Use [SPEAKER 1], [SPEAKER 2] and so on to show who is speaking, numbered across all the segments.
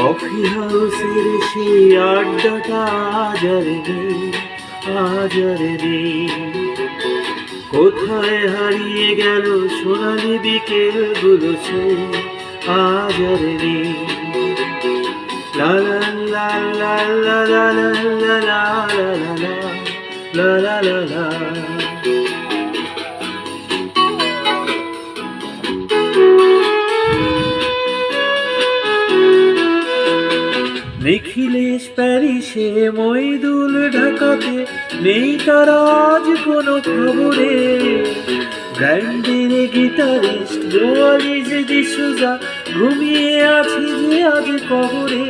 [SPEAKER 1] Coffee হাউসের সেই আড্ডাটা আজ আর নেই। কোথায় হারিয়ে গেল সোনালি বিকেলগুলো সে আজ আর নেই। লা লা লা লা লা লা লা লা লা লা লা লা। নিখিলেশ প্যারিসে, মইদুল ঢাকাতে, নেই তার আজ কোনো খবরে। ব্র্যান্ডের গিটারিস্ট গোয়ালিজ ডিসুজা ঘুমিয়ে আছে যে আজ কবরে।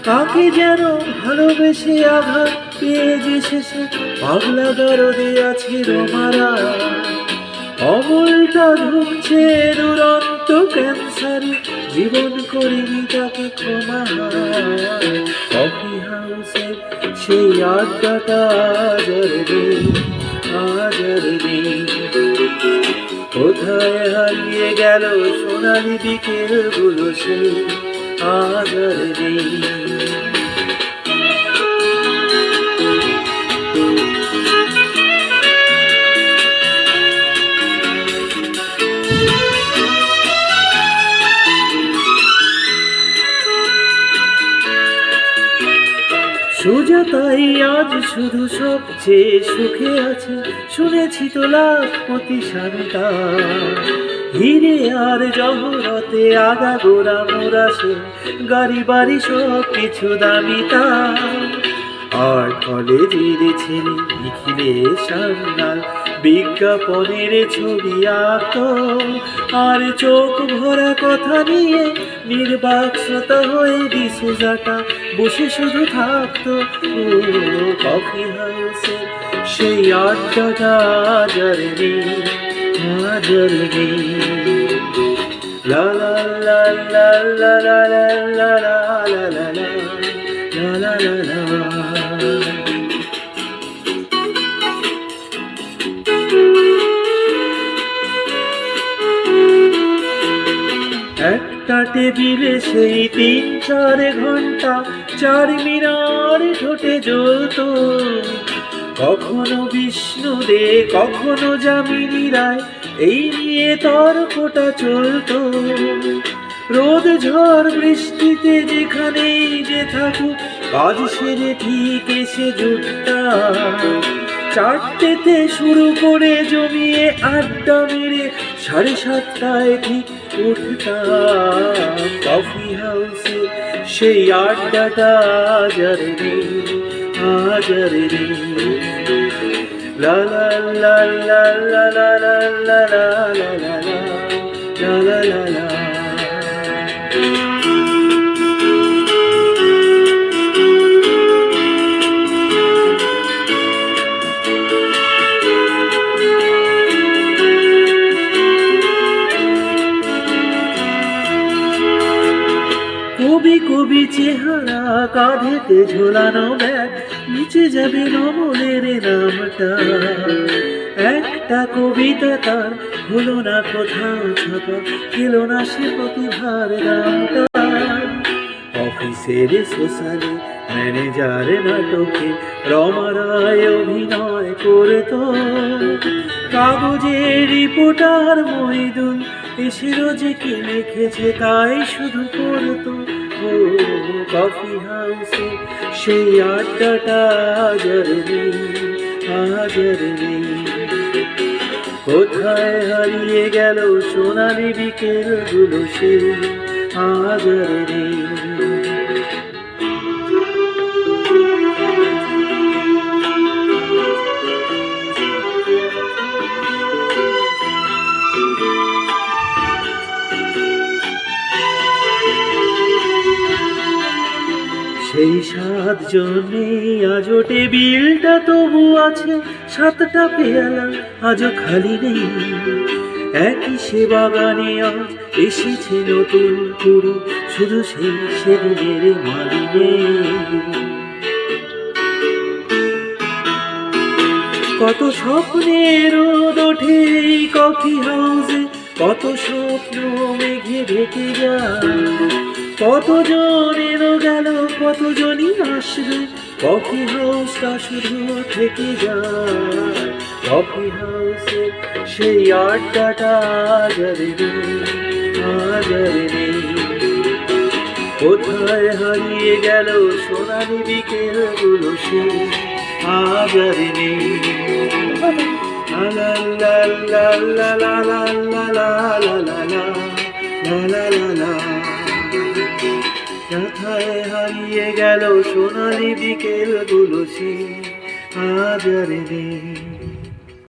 [SPEAKER 1] কাকে যেন ভালোবেসে আঘাত পেয়ে যে শেষে পাগলা গারদে আছে রোমারা। অমলটা ঢুকছে দুরন্ত ক্যান্সারে, জীবন করিনি তাকে ক্ষমা। কফি হাউসে সেই আড্ডাটা আজ আর নেই। কোথায় হারিয়ে গেল সোনালি বিকেলগুলো সে আজ আর নেই। সুজাতাই আজ শুধু সবচেয়ে সুখে আছে, শুনেছি তো লাখপতি শান্তা। হিরে আর জহরতে আগাগোড়া মোরাসে, গাড়ি বাড়ি সব কিছু দামি তার। আর কলেজের ছেলে নিখিলেশ সান্যাল বিজ্ঞাপনের ছবি আঁকত, আর চোখ ভরা কথা নিয়ে নির্বাক শ্রোতা হয়ে ডিসুজাটা বসে শুধু থাকতো। কফি হাউসে সেই আড্ডাটা আজ আর নেই। লা লা লা লা লা লা লা লা লা লা লা লা লা। একটা টেবিলে সেই 3-4 ঘন্টা চারমিনার ঠোঁটে জ্বলত। কখনো বিষ্ণু দে, কখনো যামিনী রায়, এই নিয়ে তর্কটা চলত। রোদ ঝড় বৃষ্টিতে যেখানেই যে থাকুক, কাজ সেরে ঠিক এসে জুটতাম। 4টেতে শুরু করে জমিয়ে আড্ডা মেরে 7:30টায় ঠিক উঠতাম। কফি হাউসে সেই আড্ডাটা আজ আর নেই। লা লা লা লা লা লা লা লা লা লা লা লা লা। কবি কবি চেহারা, কাঁধেতে ঝোলানো ব্যাগ, নিচে যাবে নমলের নামটা। একটা কবিতা তার হলো না কোথাও ছাপা, পেল না সে প্রতিভার দামটা। অফিসের সোশ্যালে ম্যানেজার নাটকে রমা রায় অভিনয় করতো। কাগজের রিপোর্টার মইদুল এসে রোজে কি লিখেছে তাই শুধু পড়তো। কফি হাউসে সেই আড্ডাটা আজ আর নেই। কোথায় হারিয়ে গেল সোনালি বিকেলগুলো সে আজ আর নেই। সাতজনে আজও টেবিলটা তবু আছে, সাতটা পেয়ালা আজও খালি নেই। একই সে বাগানে আজ এসেছে নতুন কুড়ি, শুধু সেই সেদিনের মালি নেই। কত স্বপ্নের রোদ ওঠে এই কফি হাউসে, কত স্বপ্ন মেঘে ঢেকে যায়। কতজন এলো গেল, কতজনই আসবে, কফি হাউসটা শুধু থেকে যায়। কফি হাউসে সেই আড্ডাটা আজ আর নেই, আজ আর নেই। কোথায় হারিয়ে গেল সোনালি বিকেলগুলো, সে আজ আর নেই। লা লা লা লা লা লা লা লা লা লা লা লা লা। কোথায় হারিয়ে গেল সোনালি বিকেলগুলো, সে আজ আর নেই।